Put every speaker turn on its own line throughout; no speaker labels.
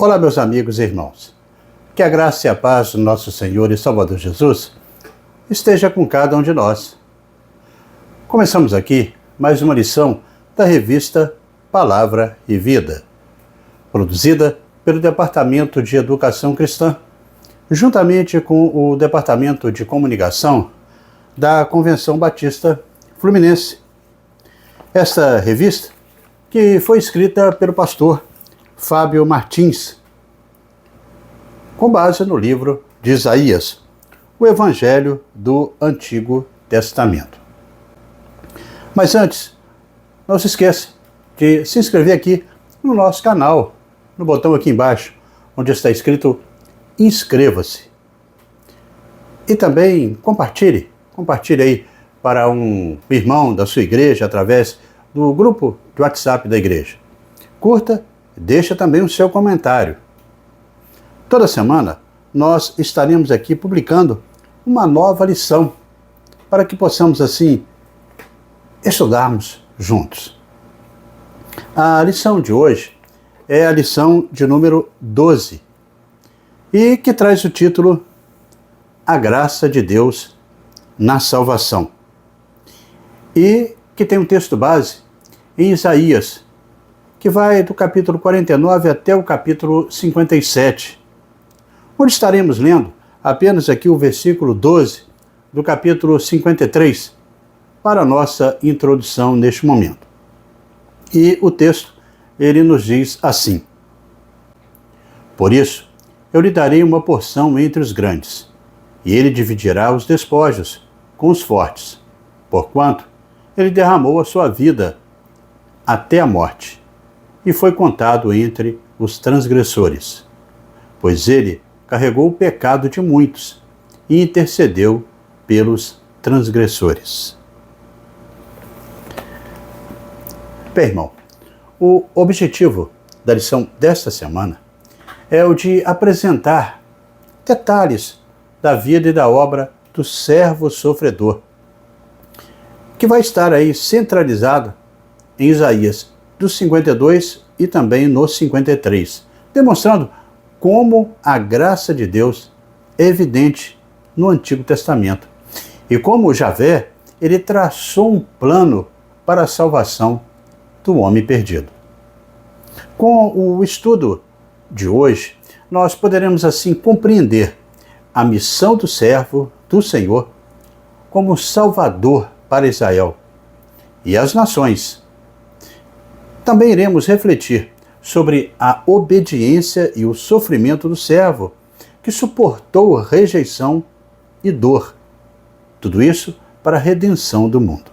Olá, meus amigos e irmãos. Que a graça e a paz do nosso Senhor e Salvador Jesus esteja com cada um de nós. Começamos aqui mais uma lição da revista Palavra e Vida, produzida pelo Departamento de Educação Cristã, juntamente com o Departamento de Comunicação da Convenção Batista Fluminense. Esta revista, que foi escrita pelo pastor Fábio Martins, com base no livro de Isaías, o Evangelho do Antigo Testamento. Mas antes, não se esqueça de se inscrever aqui no nosso canal, no botão aqui embaixo, onde está escrito inscreva-se. E também compartilhe aí para um irmão da sua igreja através do grupo de WhatsApp da igreja. Curta, deixa também o seu comentário. Toda semana nós estaremos aqui publicando uma nova lição para que possamos assim estudarmos juntos. A lição de hoje é a lição de número 12 e que traz o título A Graça de Deus na Salvação, e que tem um texto base em Isaías, que vai do capítulo 49 até o capítulo 57, onde estaremos lendo apenas aqui o versículo 12 do capítulo 53 para a nossa introdução neste momento. E o texto, ele nos diz assim: Por isso, eu lhe darei uma porção entre os grandes, e ele dividirá os despojos com os fortes, porquanto ele derramou a sua vida até a morte, e foi contado entre os transgressores, pois ele carregou o pecado de muitos e intercedeu pelos transgressores. Bem, irmão, o objetivo da lição desta semana é o de apresentar detalhes da vida e da obra do servo sofredor, que vai estar aí centralizado em Isaías dos 52 e também no 53, demonstrando como a graça de Deus é evidente no Antigo Testamento e como Javé, ele traçou um plano para a salvação do homem perdido. Com o estudo de hoje, nós poderemos assim compreender a missão do servo do Senhor como Salvador para Israel e as nações. Também iremos refletir sobre a obediência e o sofrimento do servo, que suportou rejeição e dor. Tudo isso para a redenção do mundo.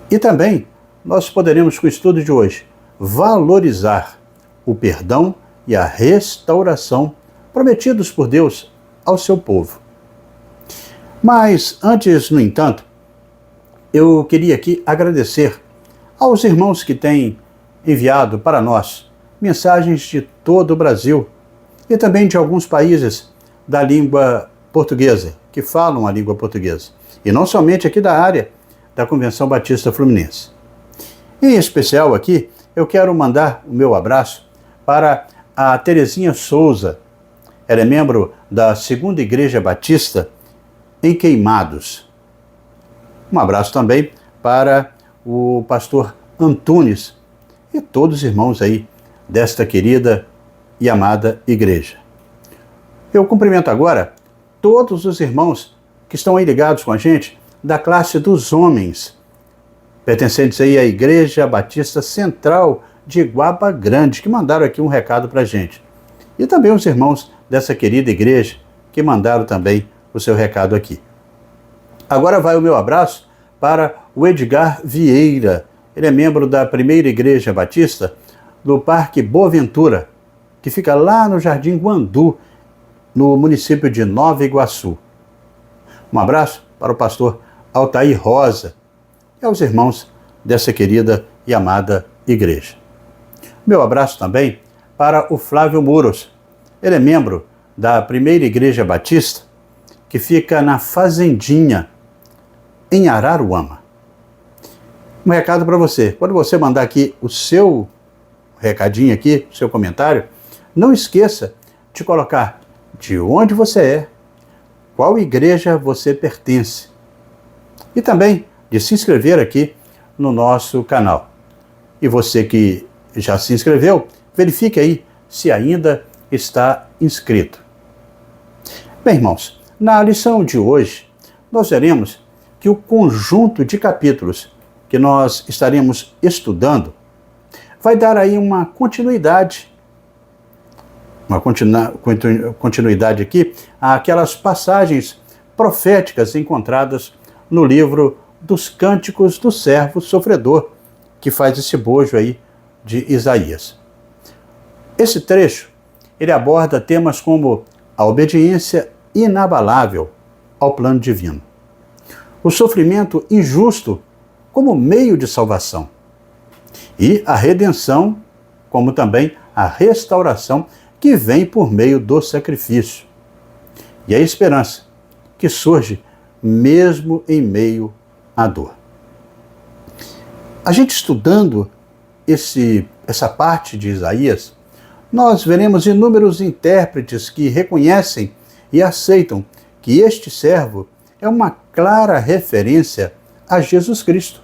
E também nós poderemos, com o estudo de hoje, valorizar o perdão e a restauração prometidos por Deus ao seu povo. Mas antes, no entanto, eu queria aqui agradecer aos irmãos que têm enviado para nós mensagens de todo o Brasil e também de alguns países da língua portuguesa, que falam a língua portuguesa, e não somente aqui da área da Convenção Batista Fluminense. Em especial aqui, eu quero mandar o meu abraço para a Terezinha Souza. Ela é membro da Segunda Igreja Batista em Queimados. Um abraço também para o pastor Antunes e todos os irmãos aí desta querida e amada igreja. Eu cumprimento agora todos os irmãos que estão aí ligados com a gente da classe dos homens, pertencentes aí à Igreja Batista Central de Iguaba Grande, que mandaram aqui um recado para a gente. E também os irmãos dessa querida igreja que mandaram também o seu recado aqui. Agora vai o meu abraço para o Edgar Vieira. Ele é membro da Primeira Igreja Batista do Parque Boa Ventura, que fica lá no Jardim Guandu, no município de Nova Iguaçu. Um abraço para o pastor Altair Rosa e aos irmãos dessa querida e amada igreja. Meu abraço também para o Flávio Muros. Ele é membro da Primeira Igreja Batista, que fica na Fazendinha, em Araruama. Um recado para você. Quando você mandar aqui o seu recadinho aqui, o seu comentário, não esqueça de colocar de onde você é, qual igreja você pertence e também de se inscrever aqui no nosso canal. E você que já se inscreveu, verifique aí se ainda está inscrito. Bem, irmãos, na lição de hoje, nós veremos que o conjunto de capítulos que nós estaremos estudando vai dar aí uma continuidade aqui àquelas passagens proféticas encontradas no livro dos Cânticos do Servo Sofredor, que faz esse bojo aí de Isaías. Esse trecho, ele aborda temas como a obediência inabalável ao plano divino, o sofrimento injusto como meio de salvação e a redenção, como também a restauração que vem por meio do sacrifício e a esperança que surge mesmo em meio à dor. A gente estudando essa parte de Isaías, nós veremos inúmeros intérpretes que reconhecem e aceitam que este servo é uma clara referência a Jesus Cristo,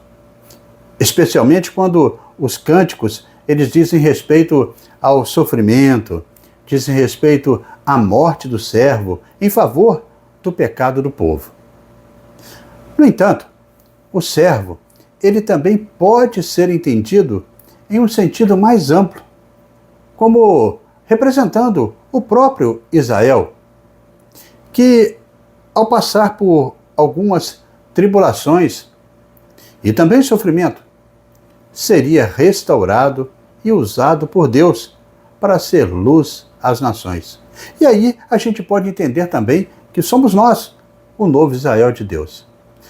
especialmente quando os cânticos eles dizem respeito ao sofrimento, dizem respeito à morte do servo em favor do pecado do povo. No entanto, o servo ele também pode ser entendido em um sentido mais amplo, como representando o próprio Israel, que ao passar por algumas tribulações e também sofrimento, seria restaurado e usado por Deus para ser luz às nações. E aí a gente pode entender também que somos nós, o novo Israel de Deus.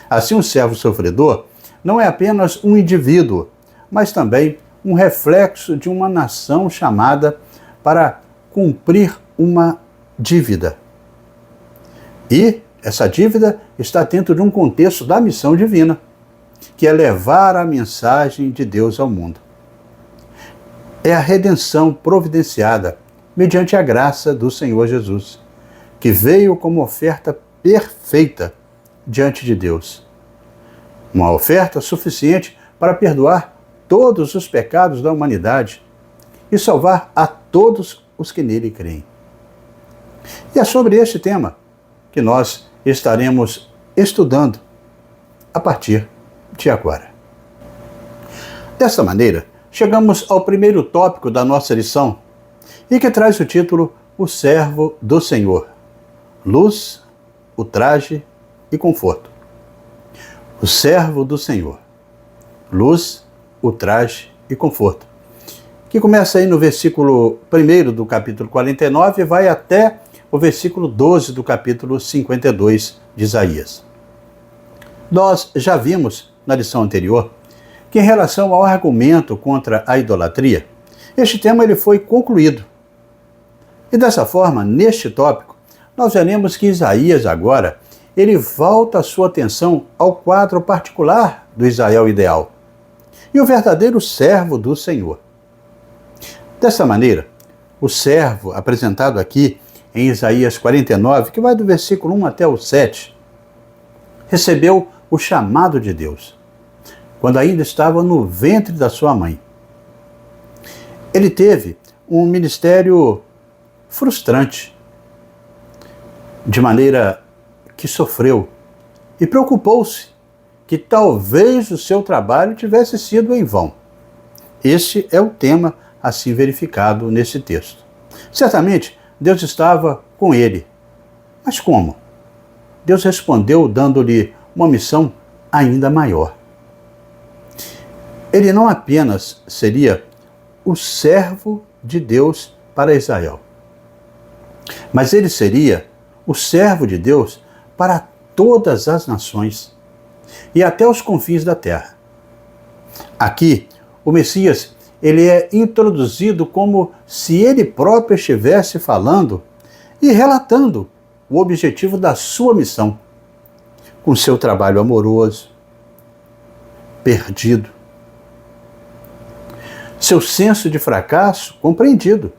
Assim, o servo sofredor não é apenas um indivíduo, mas também um reflexo de uma nação chamada para cumprir uma dívida. E essa dívida está dentro de um contexto da missão divina, que é levar a mensagem de Deus ao mundo. É a redenção providenciada mediante a graça do Senhor Jesus, que veio como oferta perfeita diante de Deus. Uma oferta suficiente para perdoar todos os pecados da humanidade e salvar a todos os que nele creem. E é sobre este tema que nós estaremos estudando a partir de agora. Dessa maneira, chegamos ao primeiro tópico da nossa lição e que traz o título O Servo do Senhor, luz, o traje e conforto. O servo do Senhor, luz, o traje e conforto, que começa aí no versículo 1 do capítulo 49 e vai até o versículo 12 do capítulo 52 de Isaías. Nós já vimos na lição anterior que em relação ao argumento contra a idolatria, este tema ele foi concluído. E dessa forma, neste tópico, nós veremos que Isaías agora ele volta a sua atenção ao quadro particular do Israel ideal e o verdadeiro servo do Senhor. Dessa maneira, o servo apresentado aqui em Isaías 49, que vai do versículo 1 até o 7, recebeu o chamado de Deus, quando ainda estava no ventre da sua mãe. Ele teve um ministério frustrante, de maneira que sofreu e preocupou-se que talvez o seu trabalho tivesse sido em vão. Este é o tema assim verificado nesse texto. Certamente, Deus estava com ele. Mas como? Deus respondeu dando-lhe uma missão ainda maior. Ele não apenas seria o servo de Deus para Israel, mas ele seria o servo de Deus para todas as nações e até os confins da terra. Aqui, o Messias, ele é introduzido como se ele próprio estivesse falando e relatando o objetivo da sua missão, com seu trabalho amoroso, perdido, seu senso de fracasso compreendido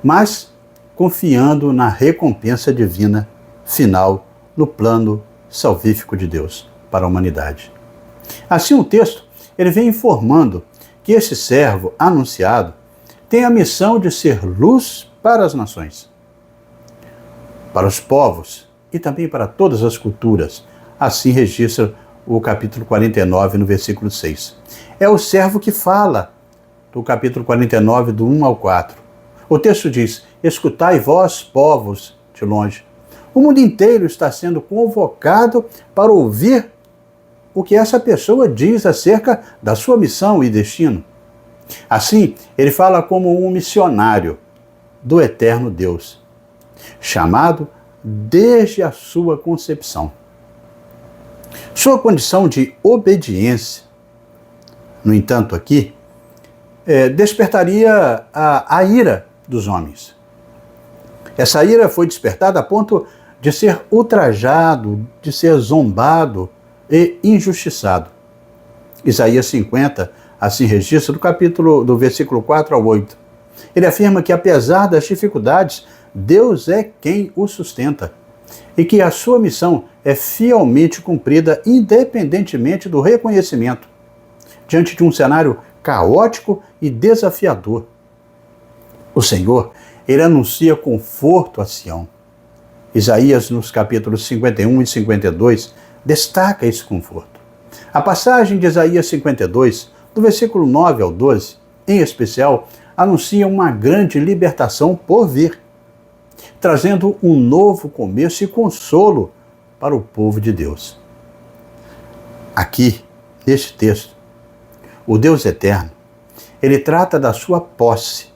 mas confiando na recompensa divina final no plano salvífico de Deus para a humanidade. Assim, o texto ele vem informando que esse servo anunciado tem a missão de ser luz para as nações, para os povos e também para todas as culturas. Assim registra o capítulo 49, no versículo 6. É o servo que fala, do capítulo 49, do 1 ao 4. O texto diz: escutai vós, povos de longe. O mundo inteiro está sendo convocado para ouvir o que essa pessoa diz acerca da sua missão e destino. Assim, ele fala como um missionário do eterno Deus, chamado desde a sua concepção. Sua condição de obediência, no entanto, aqui, despertaria a ira dos homens. Essa ira foi despertada a ponto de ser ultrajado, de ser zombado e injustiçado. Isaías 50, assim registra do versículo 4 ao 8. Ele afirma que, apesar das dificuldades, Deus é quem o sustenta e que a sua missão é fielmente cumprida independentemente do reconhecimento, diante de um cenário caótico e desafiador. O Senhor, ele anuncia conforto a Sião. Isaías, nos capítulos 51 e 52, destaca esse conforto. A passagem de Isaías 52, do versículo 9 ao 12, em especial, anuncia uma grande libertação por vir, trazendo um novo começo e consolo para o povo de Deus. Aqui, neste texto, o Deus eterno, ele trata da sua posse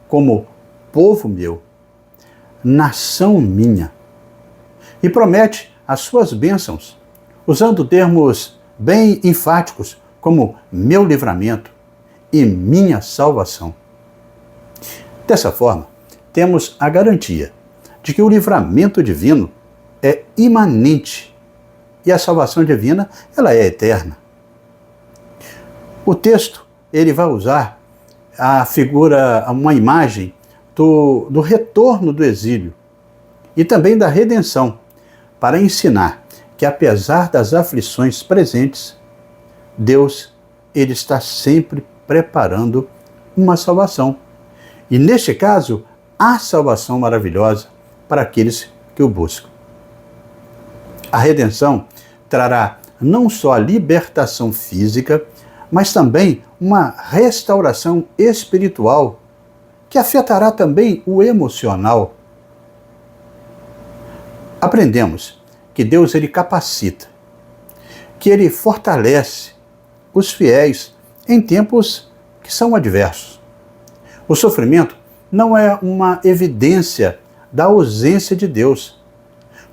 como povo meu, nação minha, e promete as suas bênçãos, usando termos bem enfáticos como meu livramento e minha salvação. Dessa forma, temos a garantia de que o livramento divino é imanente e a salvação divina, ela é eterna. O texto, ele vai usar a figura, uma imagem do retorno do exílio e também da redenção, para ensinar que, apesar das aflições presentes, Deus, ele está sempre preparando uma salvação. E neste caso, a salvação maravilhosa para aqueles que o buscam. A redenção trará não só a libertação física, mas também uma restauração espiritual, que afetará também o emocional. Aprendemos que Deus, ele capacita, que ele fortalece os fiéis em tempos que são adversos. O sofrimento não é uma evidência da ausência de Deus,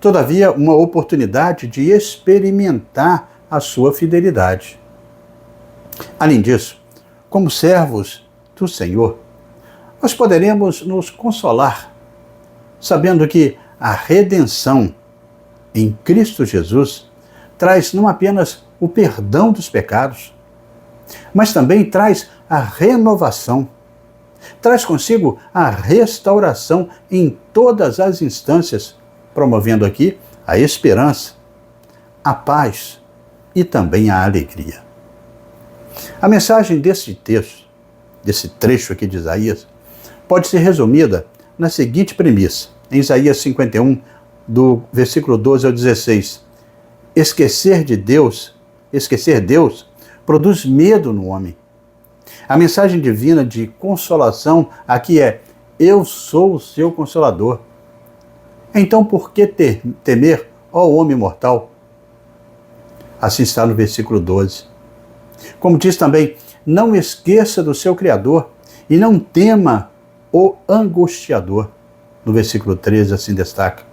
todavia uma oportunidade de experimentar a sua fidelidade. Além disso, como servos do Senhor, nós poderemos nos consolar, sabendo que a redenção em Cristo Jesus traz não apenas o perdão dos pecados, mas também traz a renovação, traz consigo a restauração em todas as instâncias, promovendo aqui a esperança, a paz e também a alegria. A mensagem desse texto, desse trecho aqui de Isaías, pode ser resumida na seguinte premissa, em Isaías 51, do versículo 12 ao 16. Esquecer Deus, produz medo no homem. A mensagem divina de consolação aqui é: eu sou o seu consolador. Então por que temer, ó homem mortal? Assim está no versículo 12. Como diz também, não esqueça do seu Criador e não tema o angustiador. No versículo 13 assim destaca.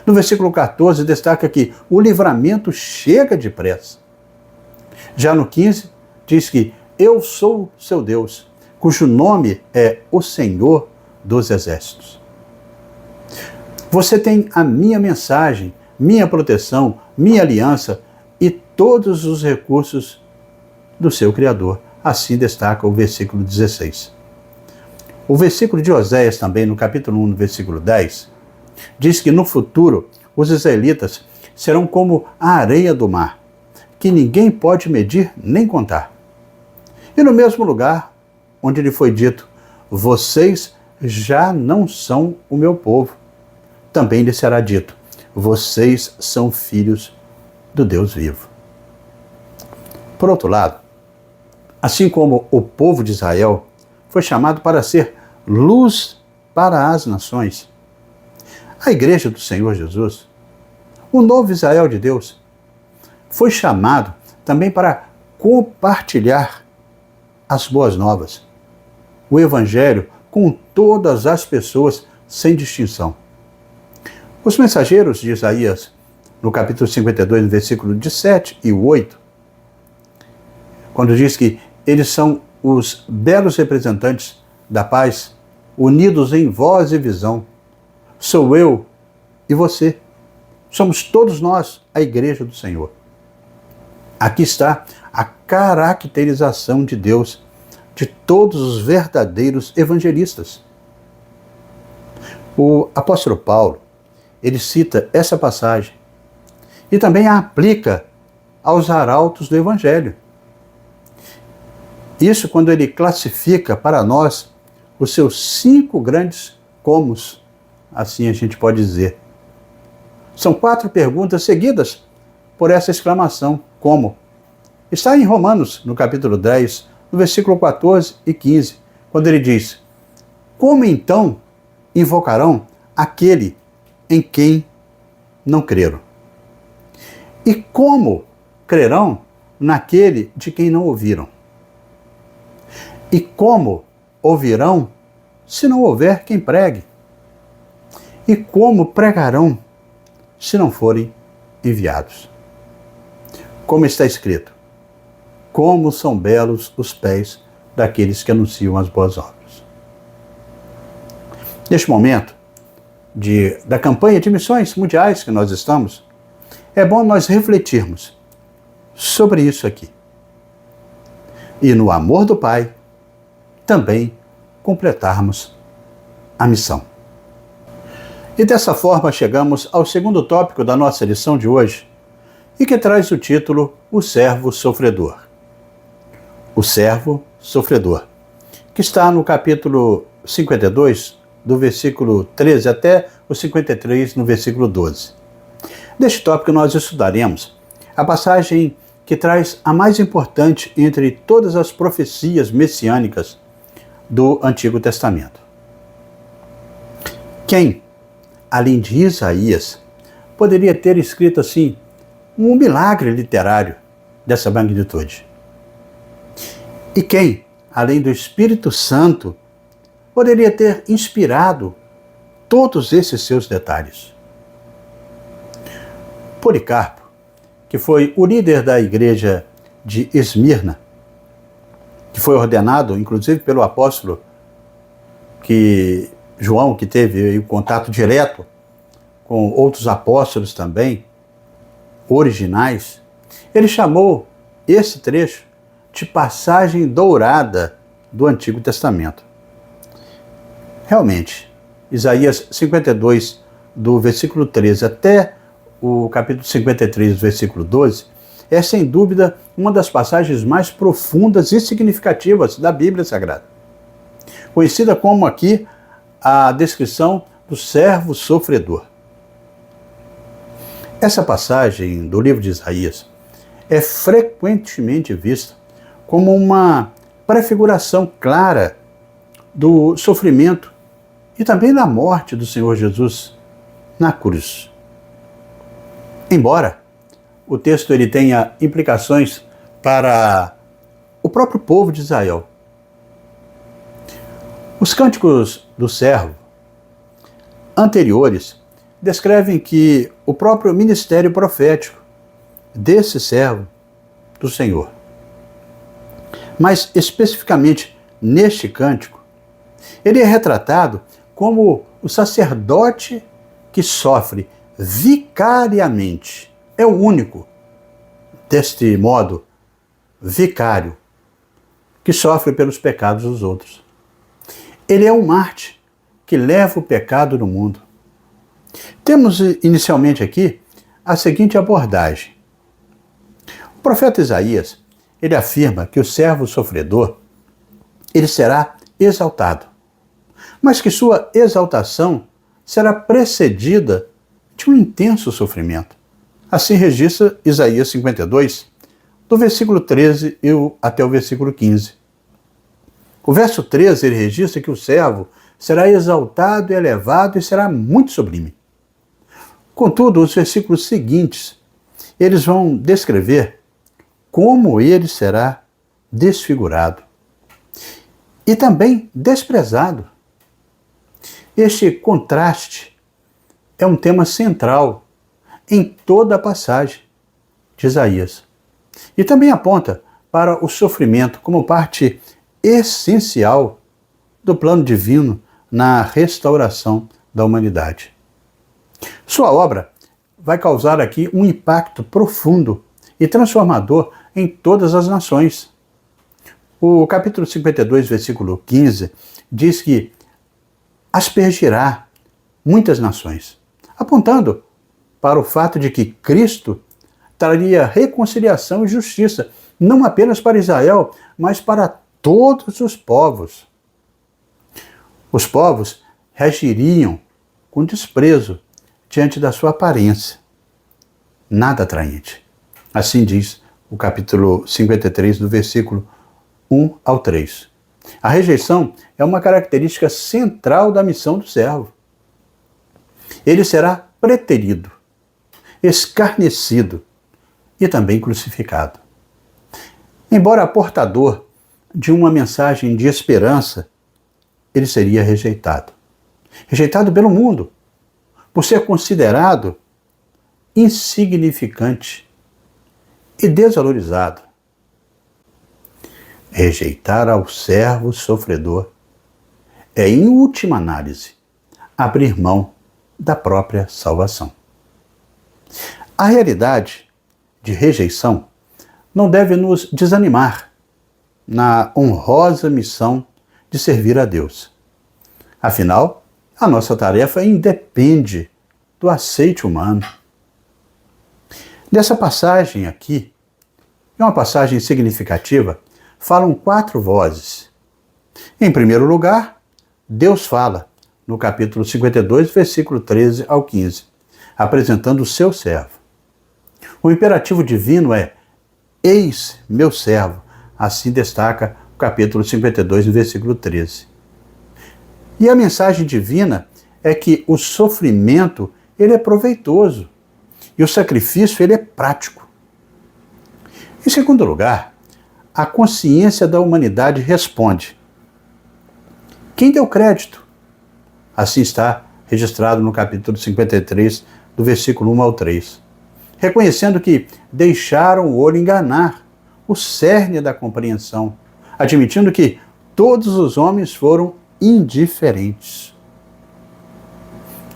No versículo 14 destaca que o livramento chega depressa. Já no 15 diz que eu sou seu Deus, cujo nome é o Senhor dos Exércitos. Você tem a minha mensagem, minha proteção, minha aliança e todos os recursos do seu Criador. Assim destaca o versículo 16. O versículo de Oséias também, no capítulo 1, no versículo 10, diz que no futuro os israelitas serão como a areia do mar, que ninguém pode medir nem contar. E no mesmo lugar onde lhe foi dito, vocês já não são o meu povo, também lhe será dito, vocês são filhos do Deus vivo. Por outro lado, assim como o povo de Israel foi chamado para ser luz para as nações, a igreja do Senhor Jesus, o novo Israel de Deus, foi chamado também para compartilhar as boas novas, o evangelho com todas as pessoas sem distinção. Os mensageiros de Isaías, no capítulo 52, no versículo 7 e 8, quando diz que eles são os belos representantes da paz, unidos em voz e visão, sou eu e você. Somos todos nós a igreja do Senhor. Aqui está a caracterização de Deus de todos os verdadeiros evangelistas. O apóstolo Paulo, ele cita essa passagem e também a aplica aos arautos do evangelho. Isso quando ele classifica para nós os seus 5 grandes comos, assim a gente pode dizer. São 4 perguntas seguidas por essa exclamação, como? Está em Romanos, no capítulo 10, no versículo 14 e 15, quando ele diz, como então invocarão aquele em quem não creram? E como crerão naquele de quem não ouviram? E como ouvirão se não houver quem pregue? E como pregarão se não forem enviados? Como está escrito, como são belos os pés daqueles que anunciam as boas obras. Neste momento da campanha de missões mundiais que nós estamos, é bom nós refletirmos sobre isso aqui. E no amor do Pai, também completarmos a missão. E dessa forma chegamos ao segundo tópico da nossa lição de hoje, e que traz o título O Servo Sofredor. O Servo Sofredor, que está no capítulo 52, do versículo 13 até o 53, no versículo 12. Neste tópico nós estudaremos a passagem que traz a mais importante entre todas as profecias messiânicas do Antigo Testamento. Quem, além de Isaías, poderia ter escrito assim um milagre literário dessa magnitude? E quem, além do Espírito Santo, poderia ter inspirado todos esses seus detalhes? Policarpo, que foi o líder da igreja de Esmirna, que foi ordenado, inclusive, pelo apóstolo João, que teve o contato direto com outros apóstolos também, originais, ele chamou esse trecho de passagem dourada do Antigo Testamento. Realmente, Isaías 52, do versículo 13 até o capítulo 53, do versículo 12, é sem dúvida uma das passagens mais profundas e significativas da Bíblia Sagrada. Conhecida como aqui a descrição do servo sofredor. Essa passagem do livro de Isaías é frequentemente vista como uma prefiguração clara do sofrimento e também da morte do Senhor Jesus na cruz. Embora o texto ele tenha implicações para o próprio povo de Israel. Os cânticos do servo anteriores descrevem que o próprio ministério profético desse servo do Senhor. Mas especificamente neste cântico, ele é retratado como o sacerdote que sofre vicariamente. É o único, deste modo, vicário, que sofre pelos pecados dos outros. Ele é um Marte que leva o pecado do mundo. Temos inicialmente aqui a seguinte abordagem. O profeta Isaías, ele afirma que o servo sofredor, ele será exaltado, mas que sua exaltação será precedida de um intenso sofrimento. Assim registra Isaías 52, do versículo 13 até o versículo 15. O verso 13, ele registra que o servo será exaltado e elevado e será muito sublime. Contudo, os versículos seguintes, eles vão descrever como ele será desfigurado e também desprezado. Este contraste é um tema central em toda a passagem de Isaías e também aponta para o sofrimento como parte essencial do plano divino na restauração da humanidade. Sua obra vai causar aqui um impacto profundo e transformador em todas as nações. O capítulo 52, versículo 15, diz que aspergirá muitas nações, apontando para o fato de que Cristo traria reconciliação e justiça, não apenas para Israel, mas para todos os povos. Os povos reagiriam com desprezo diante da sua aparência, nada atraente. Assim diz o capítulo 53, do versículo 1 ao 3. A rejeição é uma característica central da missão do servo. Ele será preterido, escarnecido e também crucificado. Embora portador de uma mensagem de esperança, ele seria rejeitado. Rejeitado pelo mundo, por ser considerado insignificante e desvalorizado. Rejeitar ao servo sofredor é, em última análise, abrir mão da própria salvação. A realidade de rejeição não deve nos desanimar na honrosa missão de servir a Deus. Afinal, a nossa tarefa independe do aceite humano. Nessa passagem aqui, é uma passagem significativa, falam 4 vozes. Em primeiro lugar, Deus fala, no capítulo 52, versículo 13 ao 15, apresentando o seu servo. O imperativo divino é: eis meu servo, assim destaca o capítulo 52, versículo 13. E a mensagem divina é que o sofrimento, ele é proveitoso e o sacrifício, ele é prático. Em segundo lugar, a consciência da humanidade responde: quem deu crédito? Assim está registrado no capítulo 53, do versículo 1 ao 3. Reconhecendo que deixaram o olho enganar, o cerne da compreensão, admitindo que todos os homens foram indiferentes.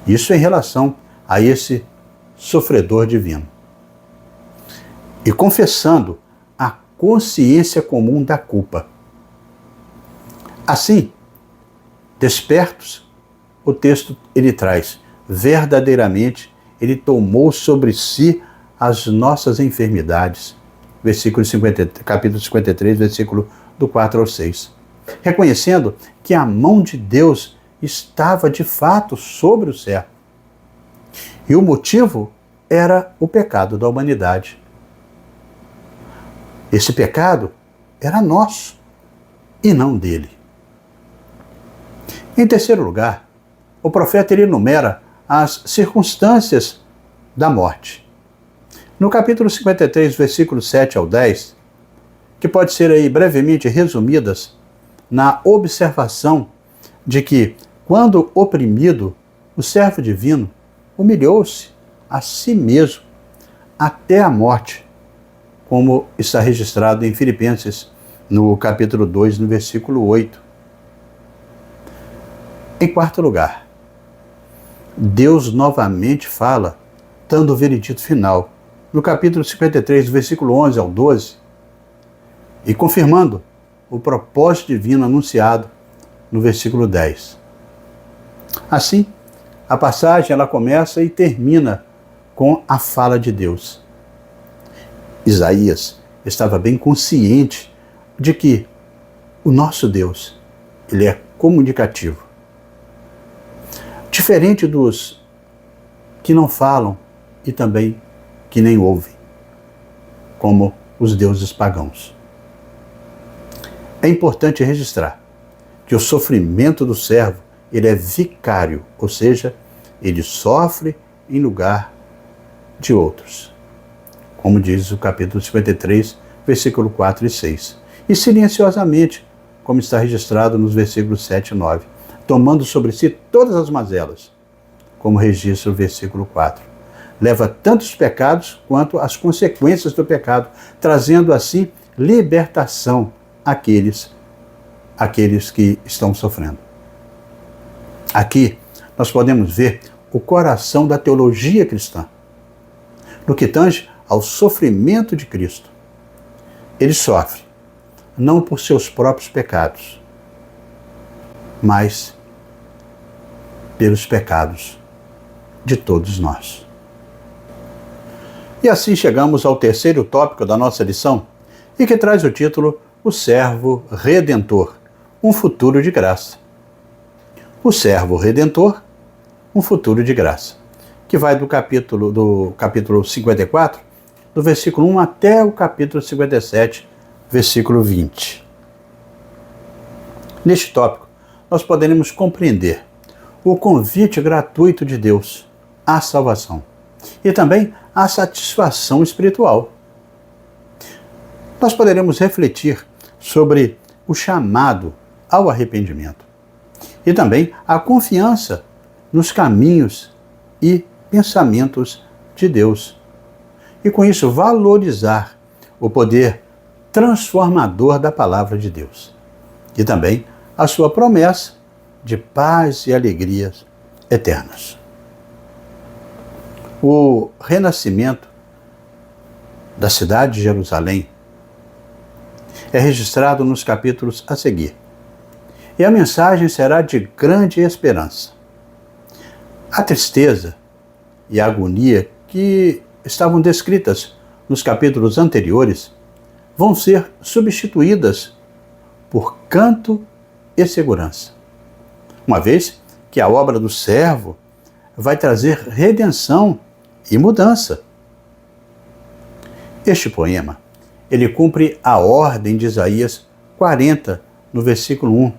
Isso em relação a esse sofredor divino. E confessando a consciência comum da culpa. Assim, despertos, o texto ele traz: verdadeiramente ele tomou sobre si as nossas enfermidades. Capítulo 53, versículo do 4 ao 6. Reconhecendo que a mão de Deus estava de fato sobre o servo. E o motivo era o pecado da humanidade. Esse pecado era nosso e não dele. Em terceiro lugar, o profeta ele enumera as circunstâncias da morte. No capítulo 53, versículos 7 ao 10, que pode ser aí brevemente resumidas na observação de que, quando oprimido, o servo divino humilhou-se a si mesmo até a morte, como está registrado em Filipenses, no capítulo 2, no versículo 8. Em quarto lugar, Deus novamente fala, dando o veredito final, no capítulo 53, do versículo 11 ao 12, e confirmando o propósito divino anunciado no versículo 10. Assim, a passagem ela começa e termina com a fala de Deus. Isaías estava bem consciente de que o nosso Deus, ele é comunicativo. Diferente dos que não falam e também que nem ouvem, como os deuses pagãos. É importante registrar que o sofrimento do servo, ele é vicário, ou seja, ele sofre em lugar de outros. Como diz o capítulo 53, versículo 4 e 6. E silenciosamente, como está registrado nos versículos 7 e 9, tomando sobre si todas as mazelas, como registra o versículo 4. Leva tanto os pecados quanto as consequências do pecado, trazendo assim libertação àqueles que estão sofrendo. Aqui nós podemos ver o coração da teologia cristã, no que tange ao sofrimento de Cristo. Ele sofre, não por seus próprios pecados, mas pelos pecados de todos nós. E assim chegamos ao terceiro tópico da nossa lição, e que traz o título O Servo Redentor, um futuro de graça. O servo redentor, um futuro de graça, que vai do capítulo 54, do versículo 1 até o capítulo 57, versículo 20. Neste tópico, nós poderemos compreender o convite gratuito de Deus à salvação e também à satisfação espiritual. Nós poderemos refletir sobre o chamado ao arrependimento e também a confiança nos caminhos e pensamentos de Deus. E com isso valorizar o poder transformador da palavra de Deus. E também a sua promessa de paz e alegrias eternas. O renascimento da cidade de Jerusalém é registrado nos capítulos a seguir. E a mensagem será de grande esperança. A tristeza e a agonia que estavam descritas nos capítulos anteriores vão ser substituídas por canto e segurança, uma vez que a obra do servo vai trazer redenção e mudança. Este poema, ele cumpre a ordem de Isaías 40, no versículo 1,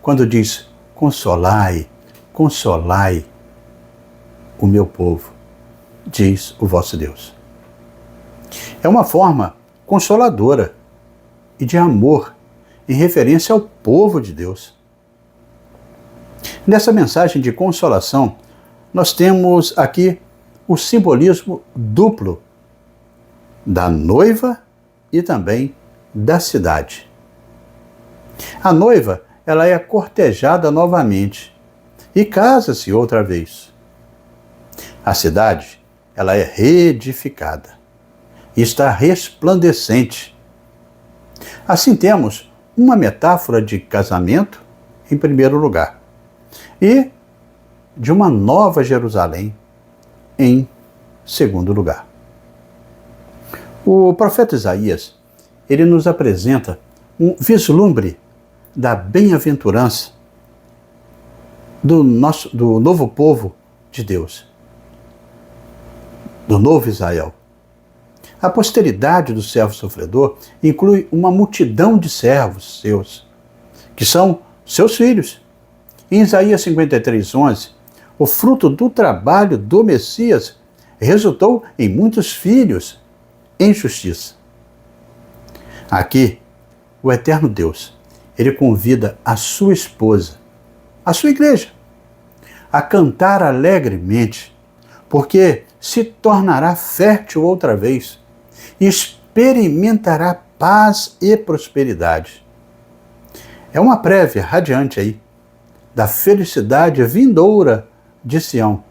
quando diz: consolai, consolai o meu povo, diz o vosso Deus. É uma forma consoladora e de amor em referência ao povo de Deus. Nessa mensagem de consolação, nós temos aqui o simbolismo duplo da noiva e também da cidade. A noiva, ela é cortejada novamente e casa-se outra vez. A cidade, ela é reedificada e está resplandecente. Assim temos uma metáfora de casamento, em primeiro lugar, e de uma nova Jerusalém, em segundo lugar. O profeta Isaías, ele nos apresenta um vislumbre da bem-aventurança do novo povo de Deus, do novo Israel. A posteridade do servo sofredor inclui uma multidão de servos seus, que são seus filhos. Em Isaías 53:11, o fruto do trabalho do Messias resultou em muitos filhos em justiça. Aqui, o eterno Deus, ele convida a sua esposa, a sua igreja, a cantar alegremente, porque se tornará fértil outra vez e experimentará paz e prosperidade. É uma prévia radiante aí da felicidade vindoura de Sião.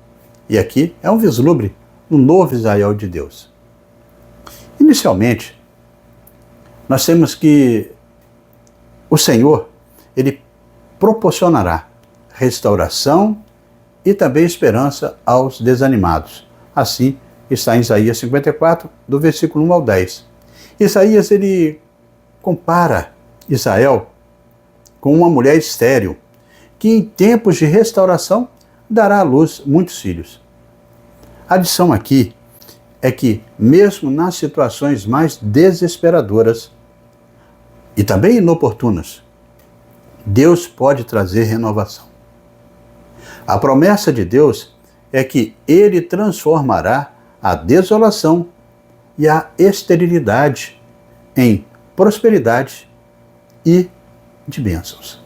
E aqui é um vislumbre no novo Israel de Deus. Inicialmente, nós temos que o Senhor, ele proporcionará restauração e também esperança aos desanimados. Assim está em Isaías 54, do versículo 1 ao 10. Isaías, ele compara Israel com uma mulher estéril, que em tempos de restauração dará à luz muitos filhos. A lição aqui é que, mesmo nas situações mais desesperadoras e também inoportunas, Deus pode trazer renovação. A promessa de Deus é que Ele transformará a desolação e a esterilidade em prosperidade e de bênçãos.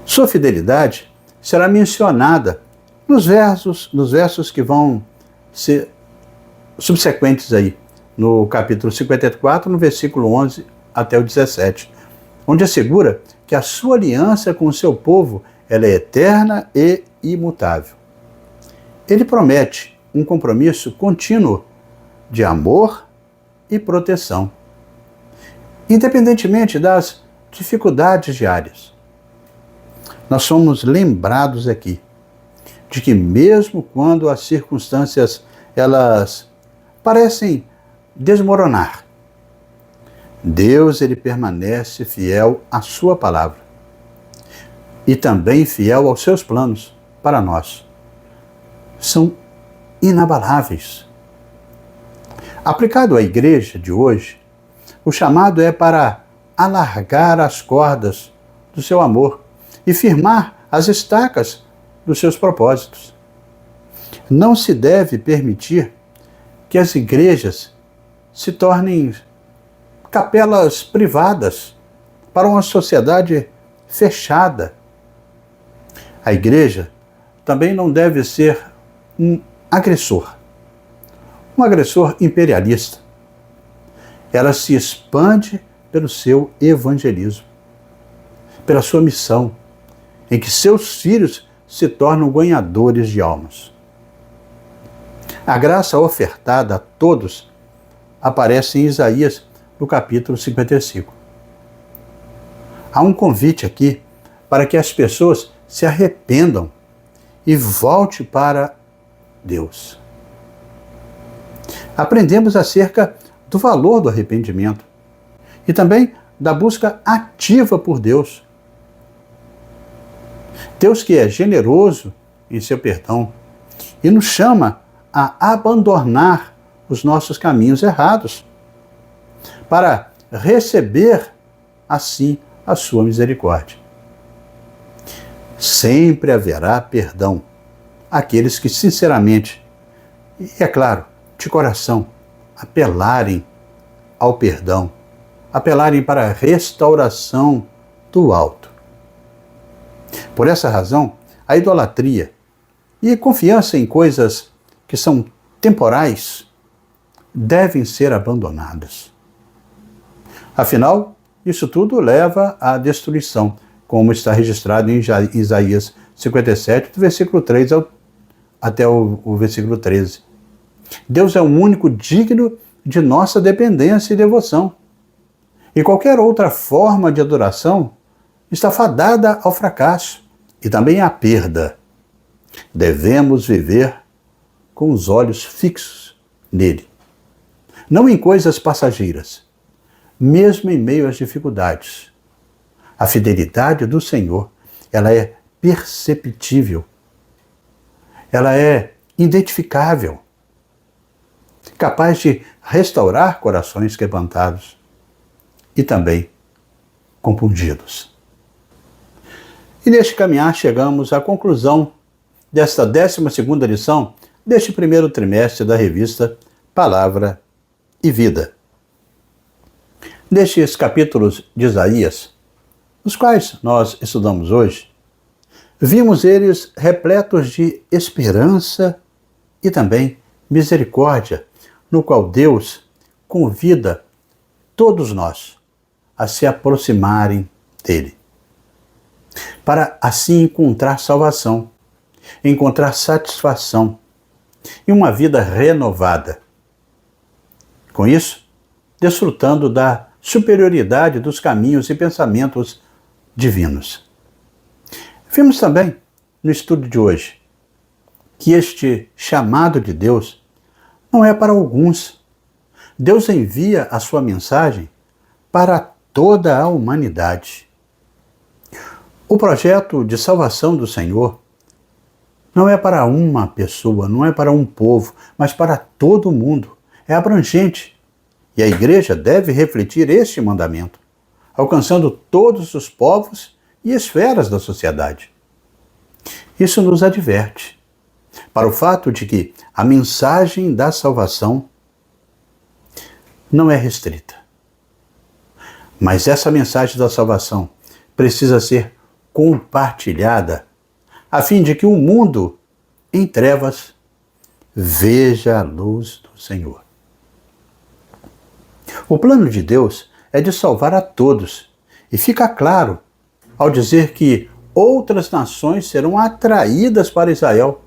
Sua fidelidade será mencionada nos versos que vão ser subsequentes aí, no capítulo 54, no versículo 11 até o 17, onde assegura que a sua aliança com o seu povo ela é eterna e imutável. Ele promete um compromisso contínuo de amor e proteção, independentemente das dificuldades diárias. Nós somos lembrados aqui de que mesmo quando as circunstâncias elas parecem desmoronar, Deus ele permanece fiel à sua palavra e também fiel aos seus planos para nós. São inabaláveis. Aplicado à igreja de hoje, o chamado é para alargar as cordas do seu amor e firmar as estacas dos seus propósitos. Não se deve permitir que as igrejas se tornem capelas privadas para uma sociedade fechada. A igreja também não deve ser um agressor imperialista. Ela se expande pelo seu evangelismo, pela sua missão, em que seus filhos se tornam ganhadores de almas. A graça ofertada a todos aparece em Isaías, no capítulo 55. Há um convite aqui para que as pessoas se arrependam e voltem para Deus. Aprendemos acerca do valor do arrependimento e também da busca ativa por Deus. Deus que é generoso em seu perdão e nos chama a abandonar os nossos caminhos errados para receber, assim, a sua misericórdia. Sempre haverá perdão àqueles que sinceramente, e é claro, de coração, apelarem ao perdão, apelarem para a restauração do alto. Por essa razão, a idolatria e confiança em coisas que são temporais devem ser abandonadas. Afinal, isso tudo leva à destruição, como está registrado em Isaías 57, do versículo 3 até o versículo 13. Deus é o único digno de nossa dependência e devoção. E qualquer outra forma de adoração está fadada ao fracasso e também à perda. Devemos viver com os olhos fixos nele, não em coisas passageiras, mesmo em meio às dificuldades. A fidelidade do Senhor, ela é perceptível, ela é identificável, capaz de restaurar corações quebrantados e também compungidos. E neste caminhar chegamos à conclusão desta 12ª lição deste primeiro trimestre da revista Palavra e Vida. Nestes capítulos de Isaías, os quais nós estudamos hoje, vimos eles repletos de esperança e também misericórdia, no qual Deus convida todos nós a se aproximarem dele, para assim encontrar salvação, encontrar satisfação e uma vida renovada. Com isso, desfrutando da superioridade dos caminhos e pensamentos divinos. Vimos também, no estudo de hoje, que este chamado de Deus não é para alguns. Deus envia a sua mensagem para toda a humanidade. O projeto de salvação do Senhor não é para uma pessoa, não é para um povo, mas para todo o mundo. É abrangente. E a igreja deve refletir este mandamento, alcançando todos os povos e esferas da sociedade. Isso nos adverte para o fato de que a mensagem da salvação não é restrita. Mas essa mensagem da salvação precisa ser compartilhada, a fim de que o mundo em trevas veja a luz do Senhor. O plano de Deus é de salvar a todos, e fica claro ao dizer que outras nações serão atraídas para Israel,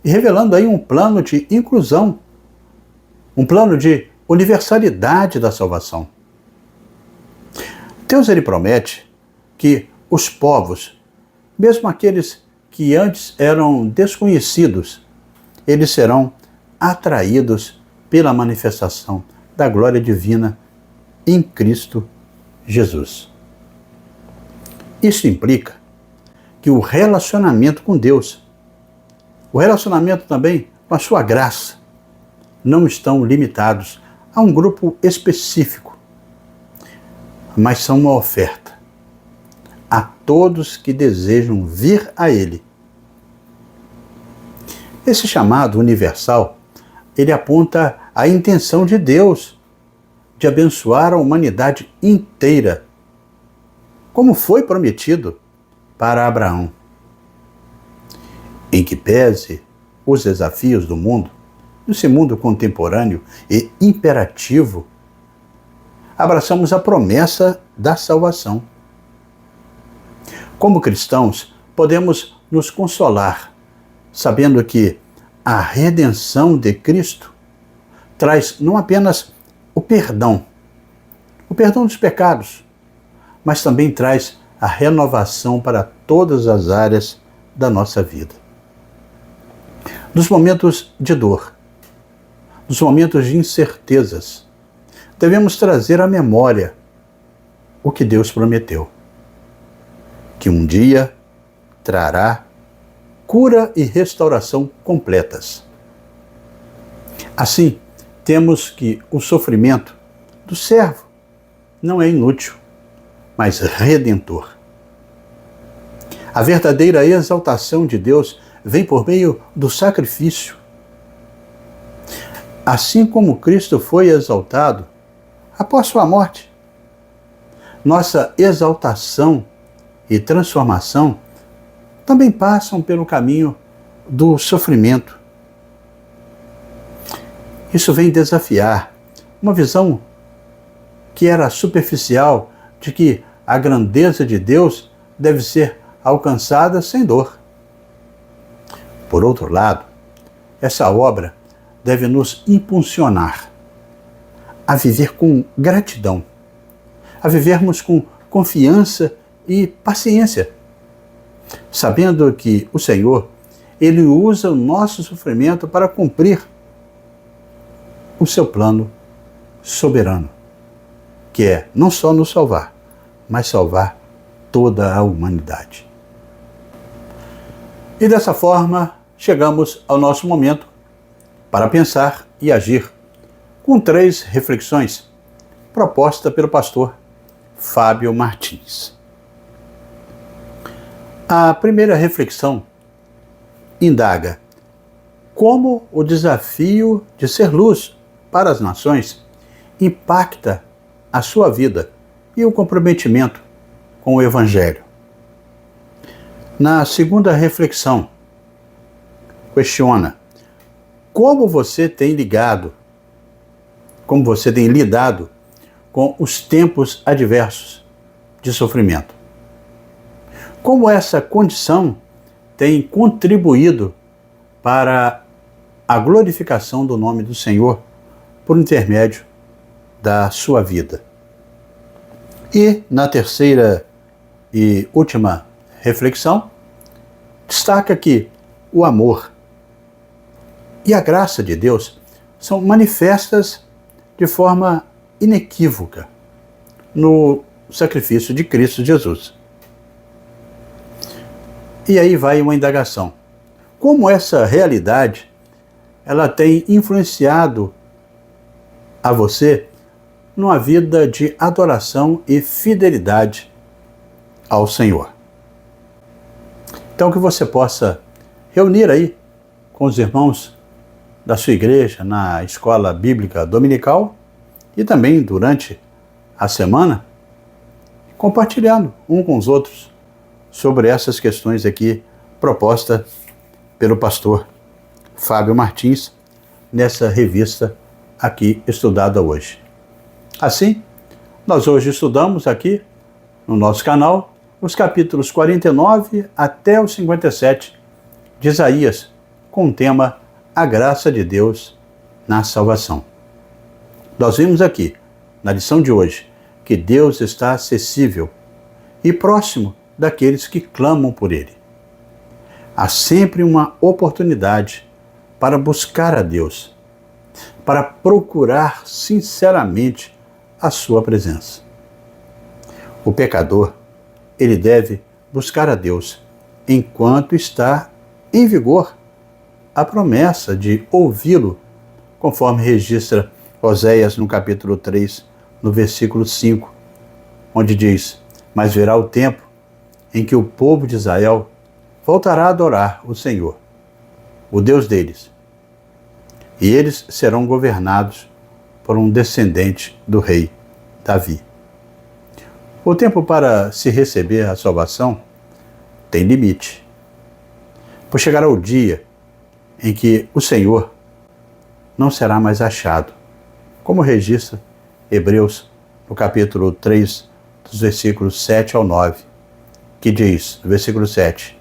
e revelando aí um plano de inclusão, um plano de universalidade da salvação. Deus ele promete que os povos, mesmo aqueles que antes eram desconhecidos, eles serão atraídos pela manifestação da glória divina em Cristo Jesus. Isso implica que o relacionamento com Deus, o relacionamento também com a sua graça, não estão limitados a um grupo específico, mas são uma oferta a todos que desejam vir a Ele. Esse chamado universal, ele aponta a intenção de Deus de abençoar a humanidade inteira, como foi prometido para Abraão. Em que pese os desafios do mundo, nesse mundo contemporâneo e imperativo, abraçamos a promessa da salvação. Como cristãos, podemos nos consolar, sabendo que a redenção de Cristo traz não apenas o perdão dos pecados, mas também traz a renovação para todas as áreas da nossa vida. Nos momentos de dor, nos momentos de incertezas, devemos trazer à memória o que Deus prometeu, que um dia trará cura e restauração completas. Assim, temos que o sofrimento do servo não é inútil, mas redentor. A verdadeira exaltação de Deus vem por meio do sacrifício. Assim como Cristo foi exaltado após sua morte, nossa exaltação e transformação também passam pelo caminho do sofrimento. Isso vem desafiar uma visão que era superficial de que a grandeza de Deus deve ser alcançada sem dor. Por outro lado, essa obra deve nos impulsionar a viver com gratidão, a vivermos com confiança e paciência, sabendo que o Senhor, Ele usa o nosso sofrimento para cumprir o seu plano soberano, que é não só nos salvar, mas salvar toda a humanidade. E dessa forma, chegamos ao nosso momento para pensar e agir com 3 reflexões propostas pelo pastor Fábio Martins. A primeira reflexão indaga como o desafio de ser luz para as nações impacta a sua vida e o comprometimento com o Evangelho. Na segunda reflexão, questiona como você tem lidado com os tempos adversos de sofrimento. Como essa condição tem contribuído para a glorificação do nome do Senhor por intermédio da sua vida. E, na terceira e última reflexão destaca que o amor e a graça de Deus são manifestas de forma inequívoca no sacrifício de Cristo Jesus. E aí vai uma indagação. Como essa realidade ela tem influenciado a você numa vida de adoração e fidelidade ao Senhor? Então que você possa reunir aí com os irmãos da sua igreja na escola bíblica dominical e também durante a semana, compartilhando um com os outros sobre essas questões aqui propostas pelo pastor Fábio Martins nessa revista aqui estudada hoje. Assim, nós hoje estudamos aqui no nosso canal os capítulos 49 até o 57 de Isaías, com o tema A Graça de Deus na Salvação. Nós vimos aqui, na lição de hoje, que Deus está acessível e próximo daqueles que clamam por Ele. Há sempre uma oportunidade para buscar a Deus, para procurar sinceramente a sua presença. O pecador, ele deve buscar a Deus enquanto está em vigor a promessa de ouvi-lo, conforme registra Oséias no capítulo 3, no versículo 5, onde diz: mas virá o tempo em que o povo de Israel voltará a adorar o Senhor, o Deus deles, e eles serão governados por um descendente do rei Davi. O tempo para se receber a salvação tem limite, pois chegará o dia em que o Senhor não será mais achado, como registra Hebreus no capítulo 3, dos versículos 7 ao 9, que diz, no versículo 7,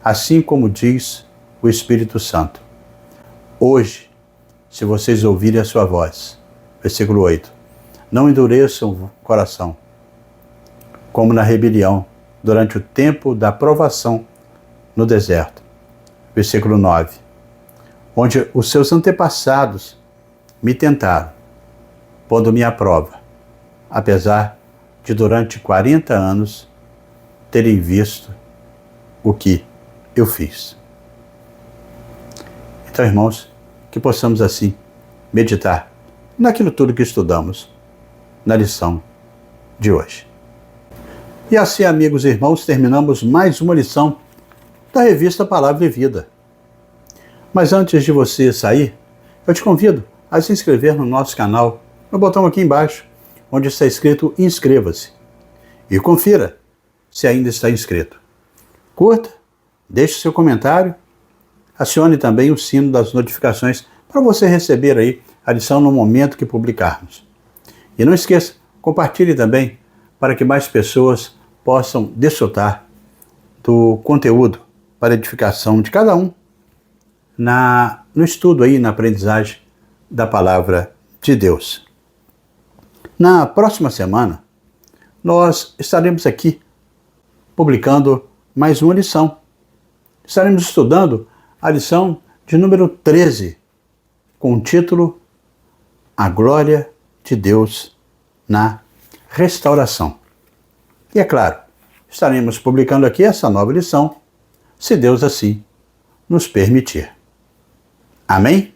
assim como diz o Espírito Santo, hoje, se vocês ouvirem a sua voz, versículo 8, não endureçam o coração, como na rebelião, durante o tempo da provação no deserto. Versículo 9, onde os seus antepassados me tentaram, pondo-me à prova, apesar de durante 40 anos terem visto o que eu fiz. Então, irmãos, que possamos assim meditar naquilo tudo que estudamos na lição de hoje. E assim, amigos e irmãos, terminamos mais uma lição da revista Palavra e Vida. Mas antes de você sair, eu te convido a se inscrever no nosso canal, no botão aqui embaixo, onde está escrito inscreva-se. E confira se ainda está inscrito. Curta, deixe seu comentário, acione também o sino das notificações para você receber aí a lição no momento que publicarmos. E não esqueça, compartilhe também para que mais pessoas possam desfrutar do conteúdo para edificação de cada um no estudo aí, na aprendizagem da Palavra de Deus. Na próxima semana, nós estaremos aqui publicando mais uma lição. Estaremos estudando a lição de número 13, com o título A Glória de Deus na Restauração. E é claro, estaremos publicando aqui essa nova lição, se Deus assim nos permitir. Amém?